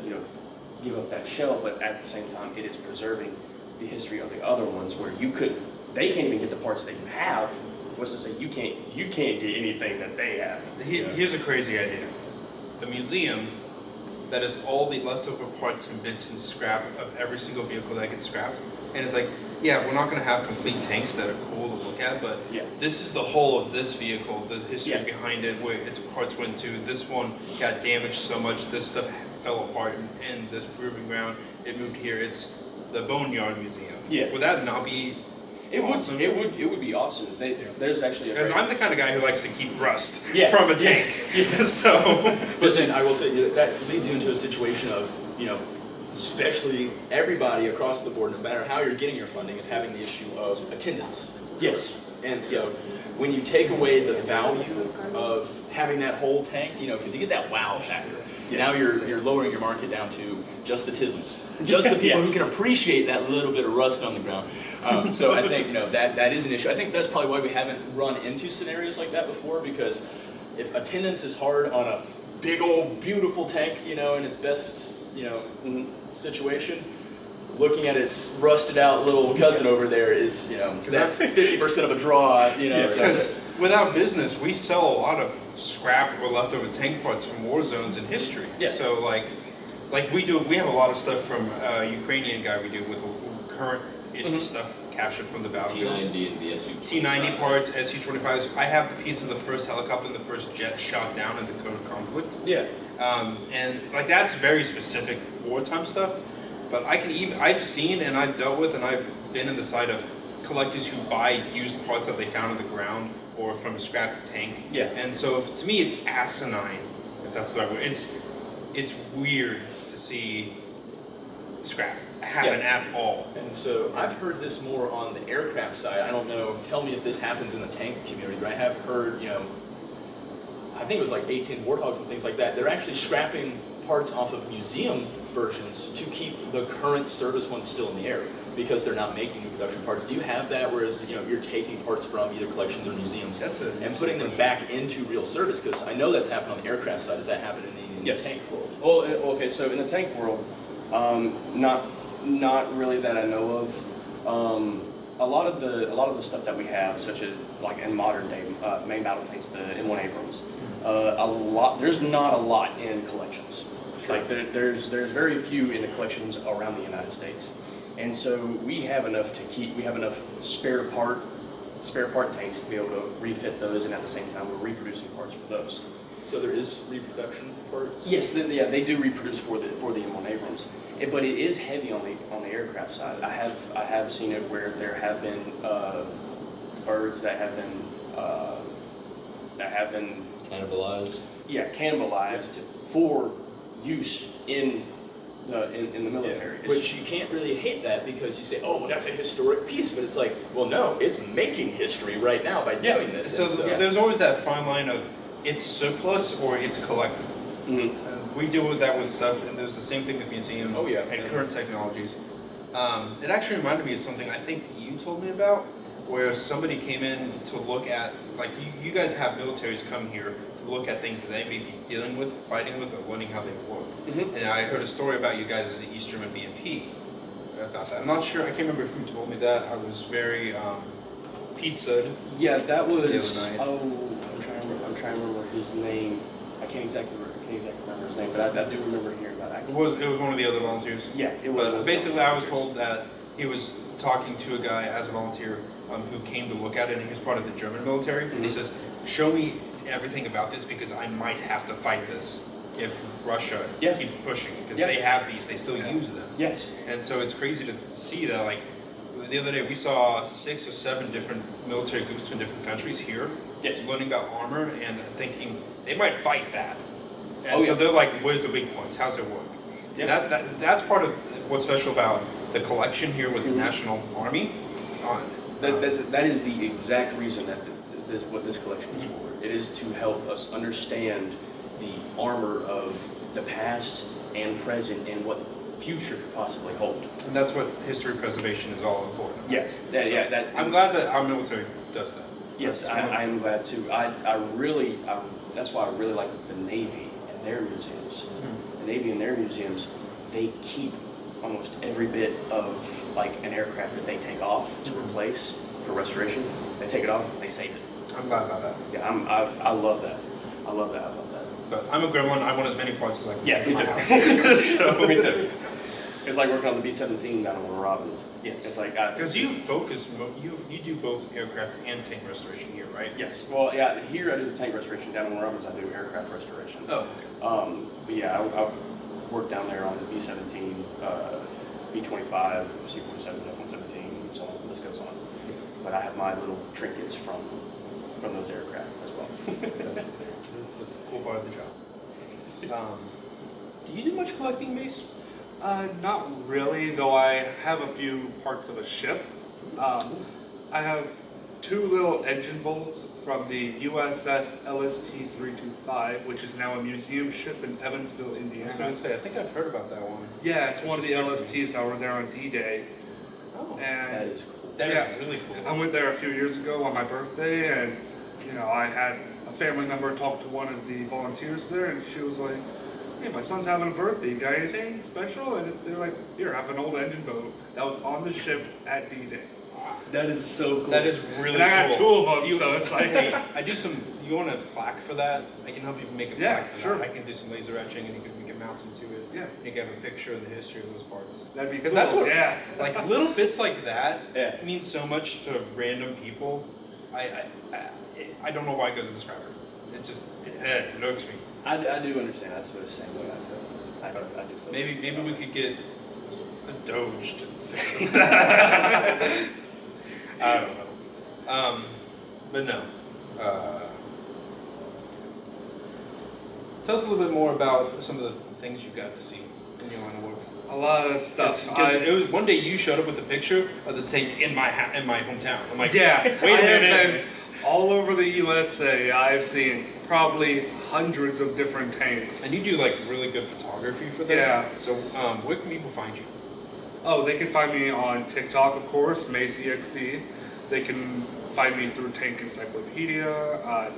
give up that shell, but at the same time, it is preserving the history of the other ones where they can't even get the parts that you have. What's to say you can't get anything that they have. Here's a crazy idea. The museum that is all the leftover parts and bits and scrap of every single vehicle that gets scrapped. And it's like, yeah, we're not going to have complete tanks that are cool to look at, but this is the whole of this vehicle, the history behind it, where its parts went to. This one got damaged so much, this stuff fell apart in this proving ground. It moved here. It's the Boneyard Museum. Yeah. Would that not be awesome? It would be awesome. There's actually Because I'm the kind of guy who likes to keep rust Yeah. from a tank. So, But then I will say that leads you into a situation of, especially everybody across the board, no matter how you're getting your funding, is having the issue of attendance. Yes. And so when you take away the value of having that whole tank, because you get that wow factor. Now you're lowering your market down to just the tisms, just the people who can appreciate that little bit of rust on the ground. So I think that is an issue. I think that's probably why we haven't run into scenarios like that before, because if attendance is hard on a big old beautiful tank, in its best situation, looking at its rusted out little cousin over there is that's 50% of a draw. because without business, we sell a lot of scrap or leftover tank parts from war zones in history. Yeah. So like we have a lot of stuff from Ukrainian guy we do with current issue stuff captured from the battlefields. T90 and the SU. T90 parts, SU-25s. I have the piece of the first helicopter and the first jet shot down in the Dakota conflict. Yeah. And that's very specific wartime stuff. But I've seen and I've dealt with and I've been in the side of collectors who buy used parts that they found on the ground or from a scrapped tank. Yeah. And so to me it's asinine, if that's the right word. It's weird to see scrap happen at all. And so I've heard this more on the aircraft side. I don't know, tell me if this happens in the tank community, but I have heard, I think it was like 18 Warthogs and things like that. They're actually scrapping parts off of museum versions to keep the current service ones still in the air because they're not making new production parts. Do you have that, whereas you're taking parts from either collections or museums and putting them back into real service? Because I know that's happened on the aircraft side. Does that happen in the tank world? Well, okay, so in the tank world, not really that I know of. A lot of the stuff that we have, such as like in modern day main battle tanks, the M1 Abrams, there's not a lot in collections. Sure. Like there's very few in the collections around the United States, and so we have enough spare part tanks to be able to refit those, and at the same time we're reproducing parts for those. So there is reproduction parts? Yes, they do reproduce for the M1 Abrams, but it is heavy on the aircraft side. I have seen it where there have been birds that have been Cannibalized. Yeah, cannibalized for use in the military. Yeah. Which you can't really hate that because you say, oh, well, that's a historic piece, but it's like, well, no, it's making history right now by doing this. So there's always that fine line of it's surplus or it's collectible. Mm-hmm. We deal with that with stuff, and there's the same thing with museums and current technologies. It actually reminded me of something I think you told me about, where somebody came in to look at, like you guys have militaries come here to look at things that they may be dealing with, fighting with, or learning how they work. Mm-hmm. And I heard a story about you guys as the East German BMP about that. I'm not sure, I can't remember who told me that. I was very pizzaed. Yeah, that was. The other night. Oh, I'm trying to remember his name. I can't exactly remember his name, but I do remember hearing about that. It was one of the other volunteers. Yeah, it was. But basically, I was told that he was talking to a guy as a volunteer who came to look at it, and he was part of the German military. Mm-hmm. And he says, "Show me everything about this because I might have to fight this if Russia keeps pushing because they have these, they still use them." Yes. And so it's crazy to see that. Like the other day, we saw 6 or 7 different military groups from different countries here, learning about armor and thinking they might fight that. And so they're like, "Where's the weak points? How's it work?" Yeah. And that's part of what's special about the collection here with the National Army. That is the exact reason that what this collection is for. It is to help us understand the armor of the past and present and what the future could possibly hold. And that's what history preservation is all important. Yes. I'm glad that our military does that. Yes, I am glad too. That's why I really like the Navy and their museums. Mm-hmm. The Navy and their museums, they keep almost every bit of like an aircraft that they take off to replace for restoration. They take it off, they save it. I'm glad about that. Yeah, I love that. I love that. But I'm a gremlin. I want as many parts as I can. Yeah, me too. So me too. It's like working on the B-17 down on Warner Robins. Yes. It's like because you do both aircraft and tank restoration here, right? Yes. Well, yeah. Here I do the tank restoration. Down on Warner Robins I do aircraft restoration. Oh. Okay. But yeah, I work down there on the B-17, B-25, C-47, F-117, so on. This goes on. but I have my little trinkets from those aircraft as well. That's the cool part of the job. Do you do much collecting, Mace? Not really, though I have a few parts of a ship. I have 2 little engine bolts from the USS LST-325, which is now a museum ship in Evansville, I Indiana. was going to say, I think I've heard about that one. Yeah, it's one of the Which is LSTs that were there on D-Day. Oh, And That is cool. that is yeah. really cool. I went there a few years ago on my birthday, and I had a family member talk to one of the volunteers there, and she was like, "Hey, my son's having a birthday. You got anything special?" And they're like, "Here, I have an old engine boat that was on the ship at D-Day." That is so cool. That is really And I got cool. 2 of them, Do you- so it's like, Hey, I do some. You want a plaque for that? I can help you make a Yeah, plaque for sure. that. I can do some laser etching, and we can mount it to it. Yeah. You can have a picture of the history of those parts. that'd be cool. Because that's what, yeah. like little bits like that, Yeah. means so much to random people. I don't know why it goes in the scrapper. It just it irks me. I do understand. That's the same way I feel. I do feel. Maybe we could get a Doge to fix it. I don't know. But no. Tell us a little bit more about some of the things you've got to see in your line of work. A lot of stuff. Because it was one day you showed up with a picture of the tank in my hometown. I'm like, Yeah, wait a I have minute. been all over the USA. I've seen probably hundreds of different tanks. And you do like really good photography for that. Yeah. So where can people find you? Oh, they can find me on TikTok, of course, Mace.exe. They can find me through Tank Encyclopedia,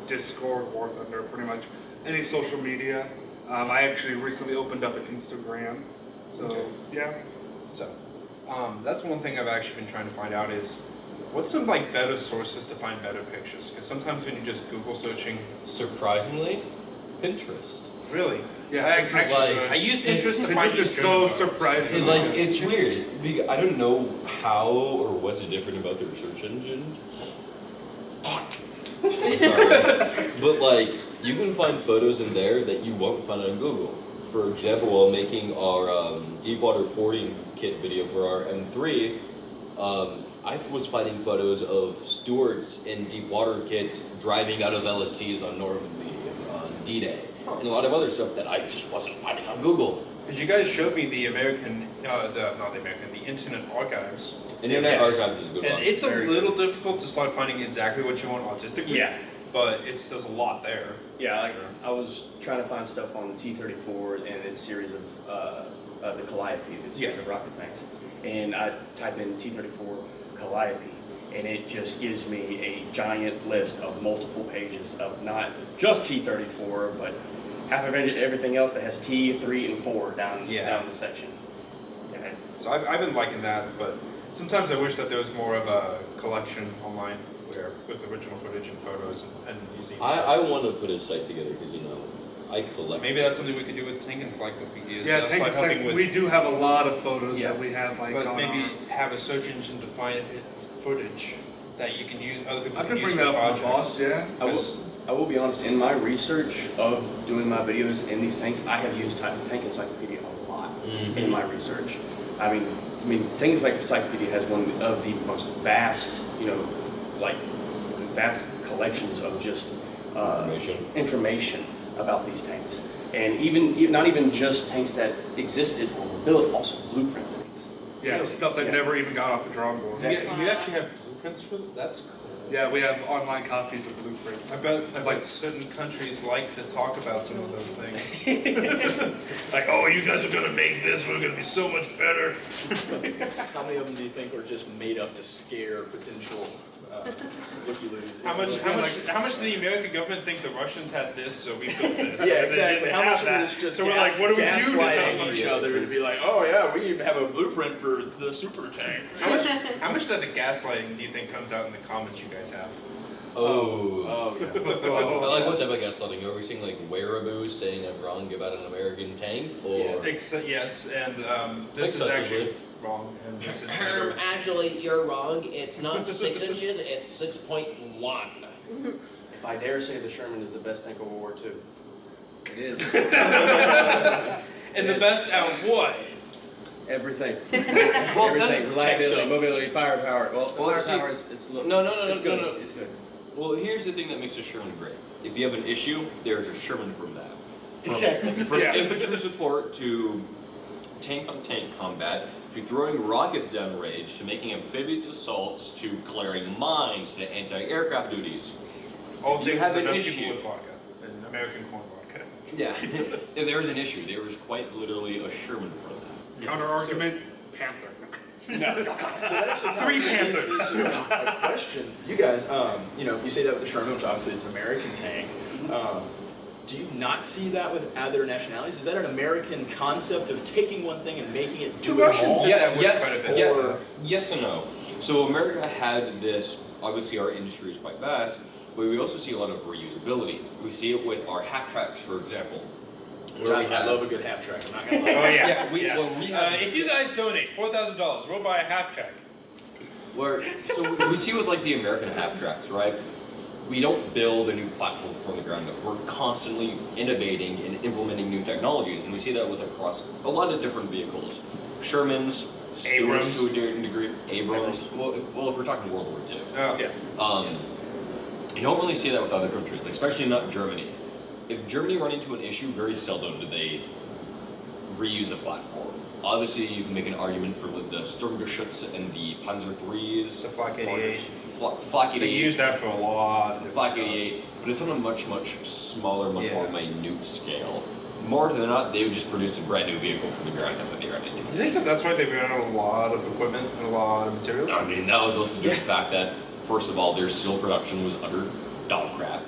Discord, War Thunder, pretty much any social media. I actually recently opened up an Instagram. So, Okay. yeah. So that's one thing I've actually been trying to find out is what's some like better sources to find better pictures? Because sometimes when you just Google searching, Surprisingly, Pinterest. really, Yeah, I actually like, I use it's- Pinterest to it's find just good so photos. surprising. It's weird. I don't know how or what's different about their search engine. Sorry. But like, you can find photos in there that you won't find on Google. For example, while making our deepwater fording kit video for our M3, I was finding photos of stewards in deepwater kits driving out of LSTs on Normandy on D-Day, and a lot of other stuff that I just wasn't finding on Google. Because you guys showed me the the Internet Archives. Internet Yes. Archives is a good And one. it's a little difficult to start finding exactly what you want artistically. Yeah. But there's a lot there. Yeah, like, I was trying to find stuff on the T-34 and its series of the Calliope, the series Yeah. of rocket tanks, and I type in T-34 Calliope, and it just gives me a giant list of multiple pages of not just T-34, but half of everything else that has T, 3, and 4 down the section. Yeah. So I've been liking that, but sometimes I wish that there was more of a collection online where with original footage and photos and museums. I want to put a site together because I collect. Maybe that's something we could do with Tank Encyclopedias. Yeah, That's Tank like helping with, we do have a lot of photos Yeah. that we have like but on maybe our- have a search engine to find footage that you can use. Other people I can could use bring for that up with projects. my boss, yeah. I will be honest, in my research of doing my videos in these tanks, I have used Tank Encyclopedia a lot in my research. I mean, Tank Encyclopedia has one of the most vast, vast collections of just information about these tanks. And even not even just tanks that existed or were built, also blueprint tanks. Yeah, stuff that Yeah. never even got off the drawing board. You actually have blueprints for them? That's cool. Yeah, we have online copies of blueprints. I bet like certain countries like to talk about some of those things. Like, oh, you guys are gonna make this. We're gonna be so much better. How many of them do you think are just made up to scare potential looky-loos? How much did the American government think the Russians had this, so we built this? Yeah, And they exactly. didn't How have much of that. it is just so we're like, what do we do? gaslighting to each other to be like, oh yeah, we have a blueprint for the super tank. How much of the gaslighting do you think comes out in the comments you guys have? Oh. yeah. But like what type of gaslighting? Are we seeing like wearaboos saying I'm wrong about an American tank? Or Yes, and this is Excessively. actually wrong, and this is better. Actually, you're wrong. It's not 6 inches, it's 6.1. If I dare say the Sherman is the best tank of World War II. It is. And the best at what? Everything. Well, Everything. Reliability, stuff. mobility, firepower. Well, firepower is it's No. It's good. It's good. Well, here's the thing that makes a Sherman great. If you have an issue, there's a Sherman from that. Exactly. From Yeah. infantry support to tank-on-tank combat, to throwing rockets down range, to making amphibious assaults, to clearing mines, to anti-aircraft duties. All If you takes have is an enough issue. people with vodka. And American corn vodka. Yeah. If there is an issue, there is quite literally a Sherman from that. Counter argument, Panther. So that actually Three kind of Panthers. leads me to a question for you guys. You say that with the Sherman, which obviously is an American tank. Do you not see that with other nationalities? Is that an American concept of taking one thing and making it do The it Russians all? did that with quite a bit. Yes and no. So America had this, obviously our industry is quite vast, but we also see a lot of reusability. We see it with our half-tracks, for example. Where we I love a good half track. I'm not gonna lie. Oh yeah. Yeah, we have, If you guys donate $4,000, we'll buy a half track. so we see with like the American half-tracks, right? We don't build a new platform from the ground up. We're constantly innovating and implementing new technologies, and we see that with across a lot of different vehicles. Shermans, Abrams. Stewarts to a certain degree, Abrams. Well, if we're talking World War II. Oh. Yeah. You don't really see that with other countries, especially not Germany. If Germany run into an issue, very seldom do they reuse a platform. Obviously, you can make an argument for the Sturmgeschütze and the Panzer IIIs. The Flak 88. Flak 88. They use that for a lot. Of Flak different 88, but it's on a much smaller, much Yeah. more minute scale. More than not, they would just produce a brand new vehicle from the ground up and they run into. stuff. Do you think that's why they ran out a lot of equipment and a lot of materials? I mean, that was also due to the fact that, first of all, their steel production was utter dog crap.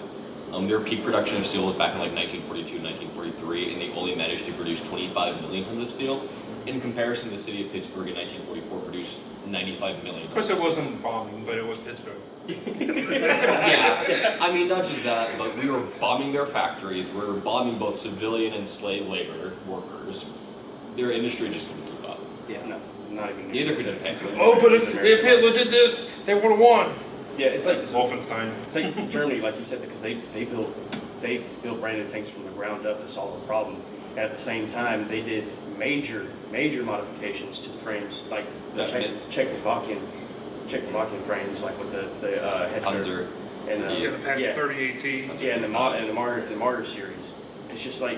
Their peak production of steel was back in like 1942, 1943, and they only managed to produce 25 million tons of steel. In comparison, the city of Pittsburgh in 1944 produced 95 million Of tons. course, it wasn't bombing, but it was Pittsburgh. Yeah, I mean, not just that, but we were bombing their factories. We were bombing both civilian and slave labor workers. Their industry just couldn't keep up. Yeah, no, not even. Neither could Japan. Oh, but if Hitler did this, they would have won. Yeah, it's like Wolfenstein. It's like Germany, like you said, because they built brand new tanks from the ground up to solve the problem. And at the same time, they did major modifications to the frames, like the Czechoslovakian frames, like with the Hetzer Panzer. and Yeah, the Patch yeah, 30AT. yeah, and the Martyr series. It's just like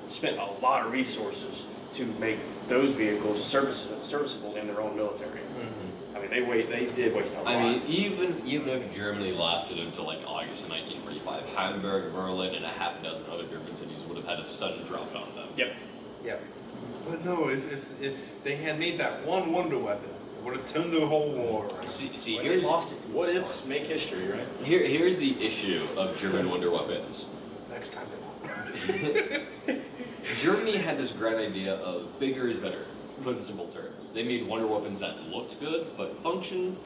spent a lot of resources to make those vehicles serviceable in their own military. I mean, they did waste a lot. I mean, even if Germany lasted until like August of 1945, Hamburg, Berlin, and a half dozen other German cities would have had a sudden drop on them. Yep. Yeah. But no, if they had made that one wonder weapon, it would have turned the whole war around. See, Well, here's they lost it from the What start. ifs make history, right? here's the issue of German wonder weapons. Next time they won't. Germany had this grand idea of bigger is better, put in simple terms. They made wonder weapons that looked good, but functioned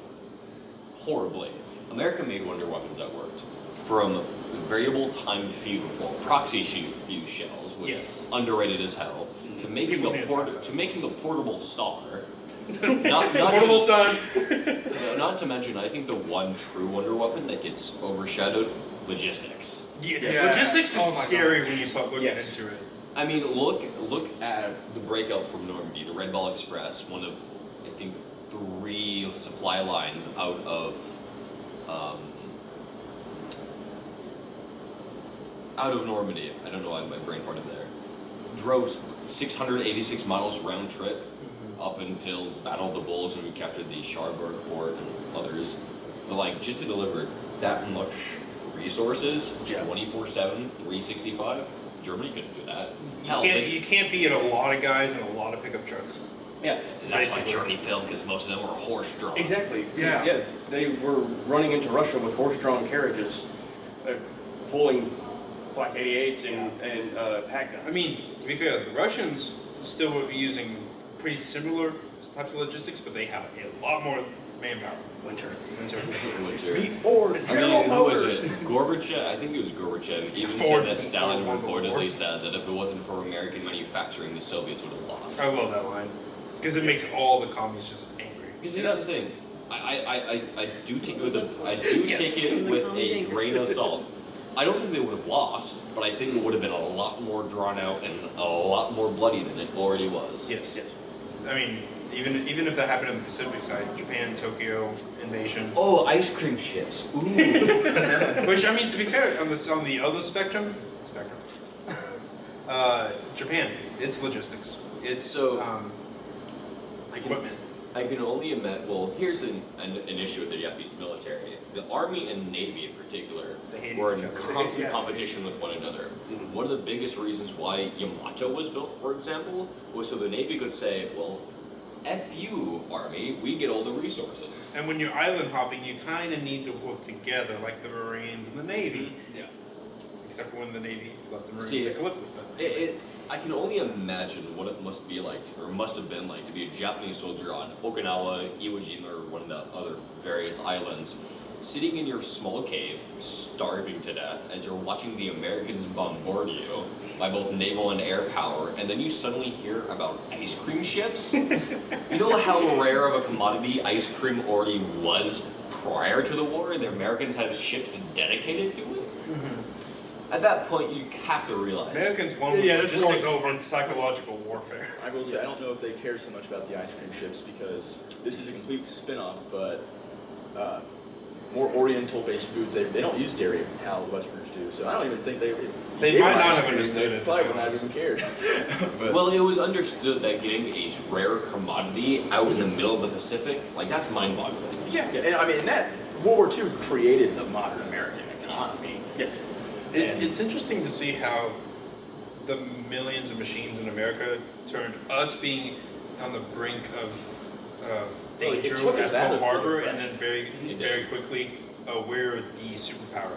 horribly. America made wonder weapons that worked. From variable timed fuse, proxy fuse shells, which Yes. underrated as hell, to making People need to talk about a portable star. not Portable sun. not to mention, I think the one true wonder weapon that gets overshadowed, logistics. Yeah. Yeah. Logistics is Oh my scary when you start looking Yes. into it. I mean, look at the breakout from Normandy, the Red Ball Express, one of, I think, 3 supply lines out of Normandy. I don't know why my brain farted there. Drove 686 miles round trip up until Battle of the Bulge, and we captured the Cherbourg port and others. But like, just to deliver that much resources, 24/7, 365. Germany couldn't do that. Hell, You can't beat a lot of guys and a lot of pickup trucks. yeah, that's why basically. Germany failed, because most of them were horse-drawn. Exactly. Yeah. Yeah. They were running into Russia with horse-drawn carriages, pulling Flak 88s and pack guns. I mean, to be fair, the Russians still would be using pretty similar types of logistics, but they have a lot more manpower. Winter. Winter. Winter. Ford and I mean, who was it? Gorbachev, I think it was Gorbachev, even Ford. said that Stalin Ford. reportedly said that if it wasn't for American manufacturing, the Soviets would have lost. I love that line because it makes all the communists just angry. Because here's the thing, I do take it with Yes. a grain of salt. I don't think they would have lost, but I think it would have been a lot more drawn out and a lot more bloody than it already was. Yes. I mean, even if that happened on the Pacific side, Japan, Tokyo invasion. Oh, ice cream ships. Ooh. Which, I mean, to be fair, on the other spectrum, Japan, it's logistics. It's equipment. I can only imagine. Well, here's an issue with the Japanese military. The Army and Navy, in particular, were in constant competition with one another. One of the biggest reasons why Yamato was built, for example, was so the Navy could say, "Well, F you, Army, we get all the resources." And when you're island hopping, you kind of need to work together, like the Marines and the Navy. Yeah. Except for when the Navy left the Marines See, to Calvery. I can only imagine what it must be like, or must have been like, to be a Japanese soldier on Okinawa, Iwo Jima, or one of the other various islands, sitting in your small cave, starving to death, as you're watching the Americans bombard you by both naval and air power, and then you suddenly hear about ice cream ships? You know how rare of a commodity ice cream already was prior to the war, and the Americans had ships dedicated to it? At that point, you have to realize. Americans won logistics over in psychological warfare. I will say, I don't know if they care so much about the ice cream ships because this is a complete spin-off, but more Oriental-based foods, they don't use dairy how the Westerners do. So I don't even think they might not have understood it. Probably would not even cared. Well, it was understood that getting a rare commodity out in the middle of the Pacific, like, that's mind-boggling. Yeah, and I mean, that World War II created the modern American economy. Yes. It's interesting to see how the millions of machines in America turned us being on the brink of danger at Pearl Harbor, and then very quickly we're the superpower.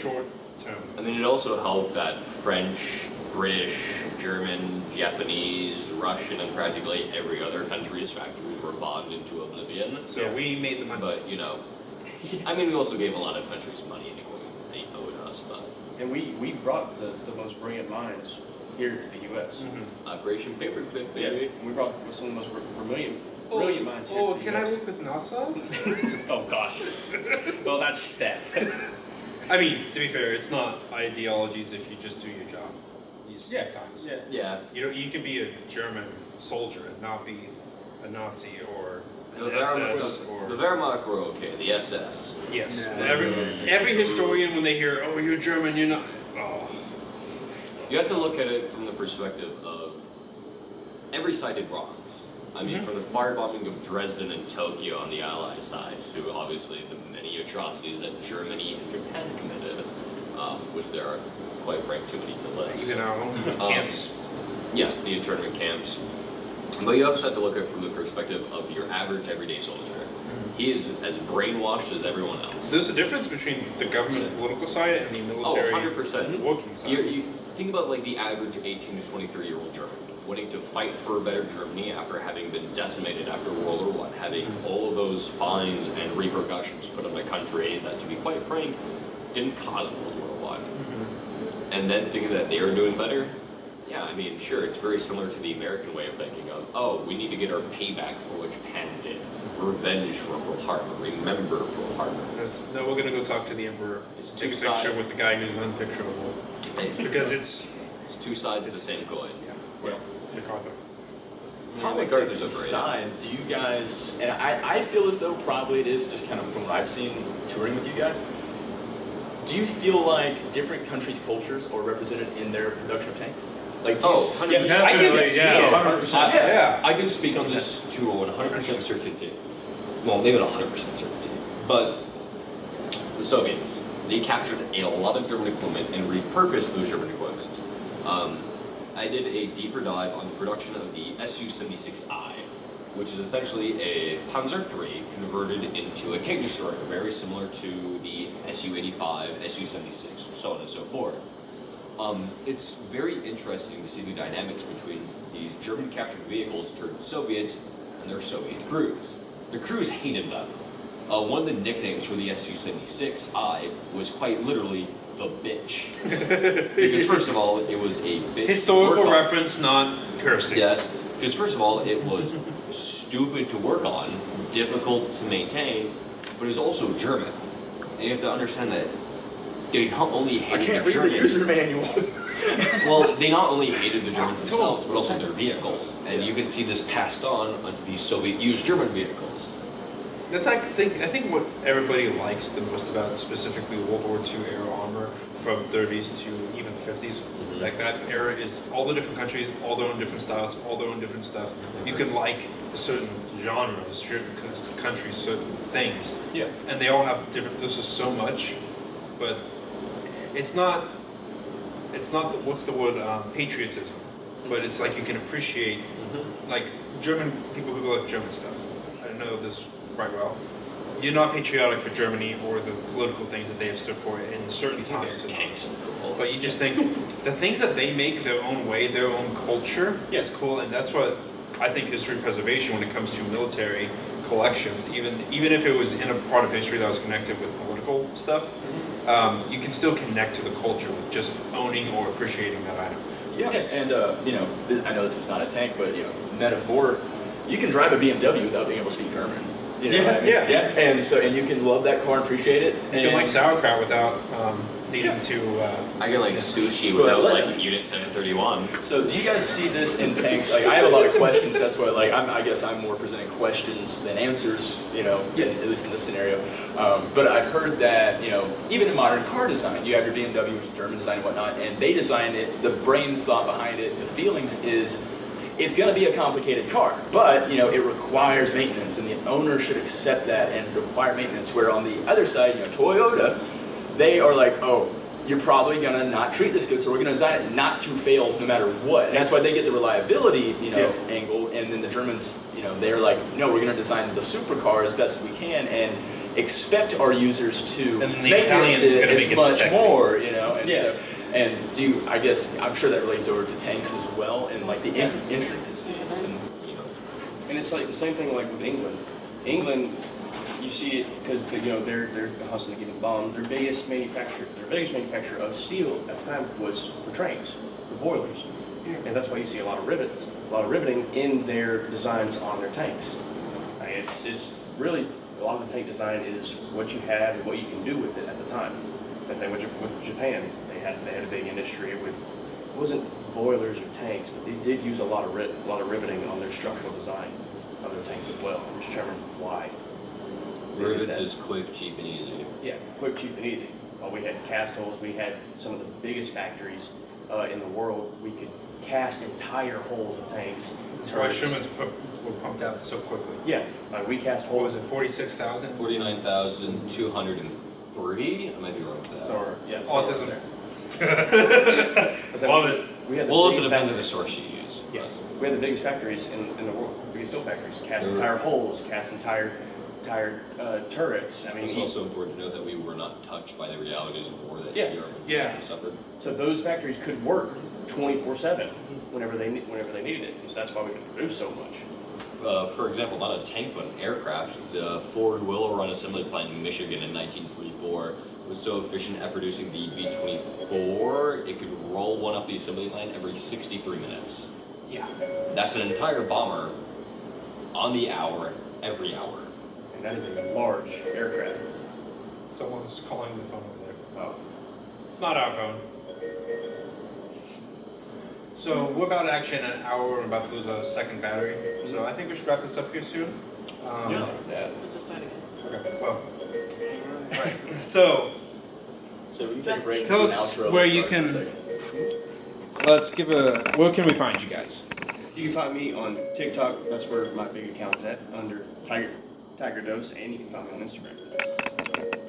Short term. I mean, it also helped that French, British, German, Japanese, Russian, and practically every other country's factories were bombed into oblivion. So we made the money. But, you know, I mean, we also gave a lot of countries money and equipment they owed us, but... And we brought the most brilliant minds here to the U.S. Operation Paperclip, baby. Yeah, we brought some of the most brilliant minds here to the can US. I work with NASA? Oh, gosh. Well, that's just that. I mean, to be fair, it's not ideologies if you just do your job. Sometimes. Yeah. You can be a German soldier and not be a Nazi or The an SS or... The Wehrmacht were okay, the SS. Yes. Every historian, when they hear, "Oh, you're German, you're not..." Oh. You have to look at it from the perspective of every side did wrongs. I mean, from the firebombing of Dresden and Tokyo on the Allied side to obviously the many atrocities that Germany and Japan committed, which there are, quite frank, too many to list. Camps. Yes, the internment camps. But you also have to look at it from the perspective of your average everyday soldier. He is as brainwashed as everyone else. There's a difference between the government political side and the military 100%. working side. You think about like the average 18 to 23-year-old German wanting to fight for a better Germany after having been decimated after World War I, having all of those fines and repercussions put on a country that, to be quite frank, didn't cause World War I. And then thinking that they are doing better. Yeah, I mean, sure, it's very similar to the American way of thinking of, oh, we need to get our payback for what Japan did. Revenge for Pearl Harbor. Remember Pearl Harbor. No, we're going to go talk to the Emperor. Take a picture with the guy who's unpicturable. Because it's two sides of the same coin. Well, MacArthur. Politics aside, do you guys, and I feel as though probably it is just kind of from what I've seen touring with you guys, do you feel like different countries' cultures are represented in their production of tanks? Like, do you see, 100%. I can speak on this to 100% certainty. Well, maybe not 100% certainty. But the Soviets, they captured a lot of German equipment and repurposed those German equipment. I did a deeper dive on the production of the Su-76I, which is essentially a Panzer III converted into a tank destroyer, very similar to the Su-85, Su-76, so on and so forth. It's very interesting to see the dynamics between these German captured vehicles turned Soviet and their Soviet crews. The crews hated them. One of the nicknames for the Su-76I was quite literally the bitch. Because first of all, it was a bitch. Historical reference, not cursing. Yes, because first of all, it was stupid to work on, difficult to maintain, but it was also German. And you have to understand that they not only I hated can't the read the Germans. user manual. Well, they not only hated the Germans themselves, but also their vehicles, and you can see this passed on onto these Soviet-used German vehicles. That's I think what everybody likes the most about specifically World War II era armor from 30s to even 50s. Mm-hmm. Like that era is all the different countries, all their own different styles, all their own different stuff. You can like certain genres, certain countries, certain things. Yeah. And they all have different. This is so much, but it's not. It's not the, what's the word patriotism, but it's like you can appreciate like German people who like German stuff. I know this quite well. You're not patriotic for Germany or the political things that they have stood for in certain times. Tanks and cool. But you just think the things that they make their own way, their own culture is cool, and that's what I think history preservation when it comes to military collections, even if it was in a part of history that was connected with political stuff, you can still connect to the culture with just owning or appreciating that item. Yeah, and I know this is not a tank, but metaphor, you can drive a BMW without being able to speak German. You know what I mean? Yeah. And you can love that car and appreciate it. You can like sauerkraut without needing to. I can like sushi without liking Unit 731. So do you guys see this in tanks? Like I have a lot of questions. That's why I guess I'm more presenting questions than answers. At least in this scenario. But I've heard that even in modern car design, you have your BMW, which is German design and whatnot, and they designed it. The brain thought behind it, the feelings is. It's going to be a complicated car, but it requires maintenance, and the owner should accept that and require maintenance. Where on the other side, Toyota, they are like, oh, you're probably going to not treat this good, so we're going to design it not to fail no matter what. And that's why they get the reliability, angle. And then the Germans, they're like, no, we're going to design the supercar as best as we can and expect our users to maintenance it as much more, So, and I'm sure that relates over to tanks as well, and like the intricacies, and it's like the same thing like with England. England, you see it because they're constantly getting bombed. Their biggest manufacturer of steel at the time was for trains, the boilers, and that's why you see a lot of riveting in their designs on their tanks. I mean, it's really a lot of the tank design is what you have and what you can do with it at the time. Same thing with Japan. They had a big industry with, it wasn't boilers or tanks, but they did use a lot of riveting on their structural design of their tanks as well. I'm just trying to remember why. Rivets is quick, cheap, and easy. Yeah, quick, cheap, and easy. We had cast holes. We had some of the biggest factories in the world. We could cast entire holes of tanks. That's why Shermans were pumped out so quickly. Yeah, we cast What holes. was it, 46,000? 49,230. I might be wrong with that. Or, Autism. there. Love it. We had the Well, it also biggest depends on the factories. source you use. Yes, we had the biggest factories in the world, biggest steel factories. Cast entire holes, cast entire turrets. I mean, It's also important to note that we were not touched by the realities of war that Europe suffered. so those factories could work 24/7 whenever they needed it. So that's why we could produce so much. For example, not a tank but an aircraft, the Ford Willow Run assembly plant in Michigan in 1944 was so efficient at producing the B-24, it could roll one up the assembly line every 63 minutes. Yeah. That's an entire bomber on the hour, every hour. And that is a large aircraft. Someone's calling the phone over there. Oh. It's not our phone. So we're about to actually in an hour. We're about to lose our second battery. So I think we should wrap this up here soon. Yeah. It just died again. Okay. Well. Alright. So we can take a break. tell and us outro where for you a can. second. Let's give a. Where can we find you guys? You can find me on TikTok. That's where my big account is at, under Tiger Dose, and you can find me on Instagram.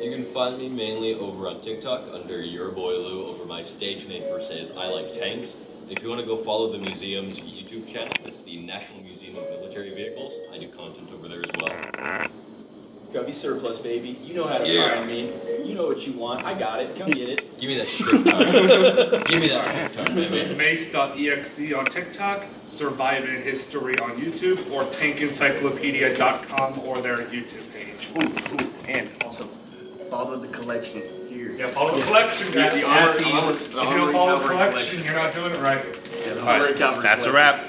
You can find me mainly over on TikTok under urboylou, over my stage name for says I Like Tanks. If you want to go follow the museum's YouTube channel, it's the National Museum of Military Vehicles. I do content over there as well. Covey Surplus, baby. You know how to find me. You know what you want. I got it. Come get it. Give me that shit tug. Give me that shit tug, baby. Mace.exe on TikTok, Surviving History on YouTube, or tankencyclopedia.com or their YouTube page. Ooh, and also follow the collection here. Yeah, follow the collection, guys. If you don't follow the collection, you're not doing it right. Yeah, the Calvery That's a wrap.